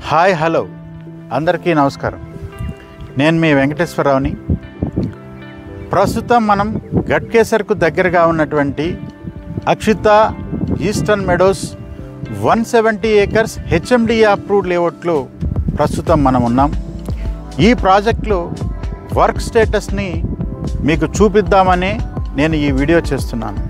Hi hello అందరికీ నమస్కారం. నేను మీ వెంకటేశ్వరరావుని. ప్రస్తుతం మనం గట్కేసర్కు దగ్గరగా ఉన్నటువంటి Akshita eastern meadows 170 acres HMD approved లేఅవుట్లో ప్రస్తుతం మనం ఉన్నాం. ఈ ప్రాజెక్టులో వర్క్ స్టేటస్ని మీకు చూపిద్దామనే నేను ఈ వీడియో చేస్తున్నాను.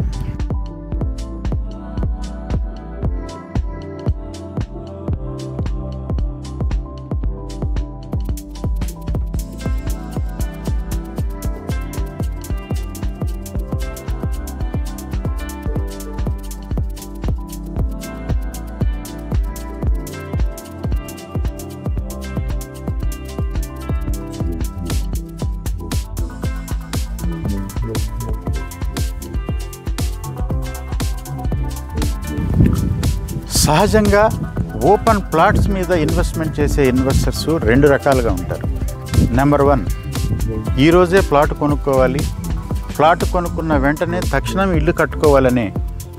సహజంగా ఓపెన్ ప్లాట్స్ మీద ఇన్వెస్ట్మెంట్ చేసే ఇన్వెస్టర్స్ రెండు రకాలుగా ఉంటారు. నెంబర్ 1, ఈరోజే ప్లాట్ కొనుక్కోవాలి, ప్లాట్ కొనుక్కున్న వెంటనే తక్షణం ఇల్లు కట్టుకోవాలనే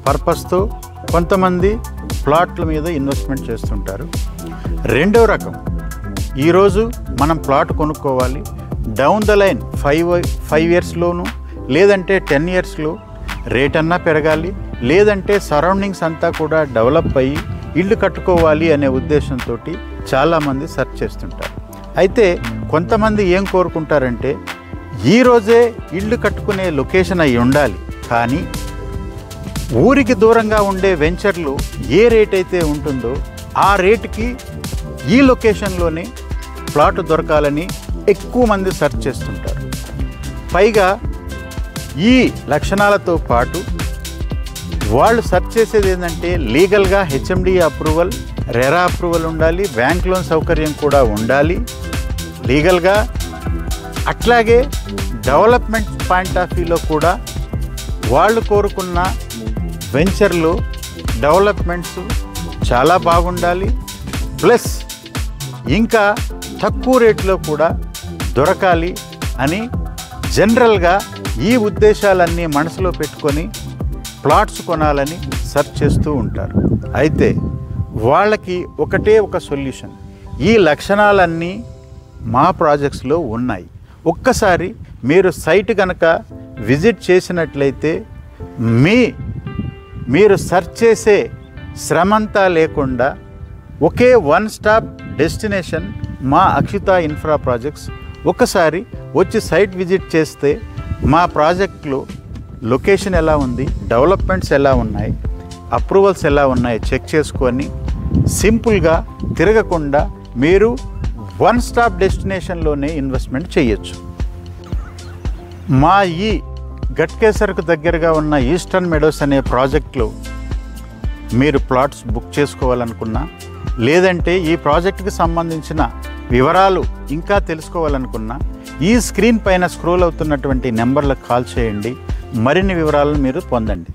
పర్పస్తో కొంతమంది ప్లాట్ల మీద ఇన్వెస్ట్మెంట్ చేస్తుంటారు. రెండవ రకం, ఈరోజు మనం ప్లాట్ కొనుక్కోవాలి, డౌన్ ద లైన్ 5 ఇయర్స్లోను లేదంటే 10 ఇయర్స్లో రేట్ అన్నా పెరగాలి, లేదంటే సరౌండింగ్స్ అంతా కూడా డెవలప్ అయ్యి ఇల్లు కట్టుకోవాలి అనే ఉద్దేశంతో చాలామంది సెర్చ్ చేస్తుంటారు. అయితే కొంతమంది ఏం కోరుకుంటారంటే ఈరోజే ఇల్లు కట్టుకునే లొకేషన్ అయి ఉండాలి, కానీ ఊరికి దూరంగా ఉండే వెంచర్లు ఏ రేట్ అయితే ఉంటుందో ఆ రేటుకి ఈ లొకేషన్లోనే ప్లాట్ దొరకాలని ఎక్కువ మంది సెర్చ్ చేస్తుంటారు. పైగా ఈ లక్షణాలతో పాటు వాళ్ళు సెర్చ్ చేసేది ఏంటంటే లీగల్గా హెచ్ఎండి అప్రూవల్, రెరా అప్రూవల్ ఉండాలి, బ్యాంక్ లోన్ సౌకర్యం కూడా ఉండాలి లీగల్గా. అట్లాగే డెవలప్మెంట్ పాయింట్ ఆఫ్ వ్యూలో కూడా వాళ్ళు కోరుకున్న వెంచర్లు డెవలప్మెంట్స్ చాలా బాగుండాలి, ప్లస్ ఇంకా తక్కువ రేట్లో కూడా దొరకాలి అని జనరల్గా ఈ ఉద్దేశాలన్నీ మనసులో పెట్టుకొని ప్లాట్స్ కొనాలని సెర్చ్ చేస్తూ ఉంటారు. అయితే వాళ్ళకి ఒకటే ఒక సొల్యూషన్, ఈ లక్షణాలన్నీ మా ప్రాజెక్ట్స్లో ఉన్నాయి. ఒక్కసారి మీరు సైట్ కనుక విజిట్ చేసినట్లయితే మీరు సెర్చ్ చేసే శ్రమంతా లేకుండా ఒకే వన్ స్టాప్ డెస్టినేషన్ మా అక్షిత ఇన్ఫ్రా ప్రాజెక్ట్స్. ఒకసారి వచ్చి సైట్ విజిట్ చేస్తే మా ప్రాజెక్టులో లొకేషన్ ఎలా ఉంది, డెవలప్మెంట్స్ ఎలా ఉన్నాయి, అప్రూవల్స్ ఎలా ఉన్నాయి చెక్ చేసుకొని సింపుల్గా తిరగకుండా మీరు వన్ స్టాప్ డెస్టినేషన్లోనే ఇన్వెస్ట్మెంట్ చేయొచ్చు. మా ఈ గట్కేసర్కు దగ్గరగా ఉన్న ఈస్టర్న్ మెడోస్ అనే ప్రాజెక్టులో మీరు ప్లాట్స్ బుక్ చేసుకోవాలనుకున్నా, లేదంటే ఈ ప్రాజెక్టుకి సంబంధించిన వివరాలు ఇంకా తెలుసుకోవాలనుకున్నా ఈ స్క్రీన్ పైన స్క్రోల్ అవుతున్నటువంటి నెంబర్లకు కాల్ చేయండి. మరిన్ని వివరాలను మీరు పొందండి.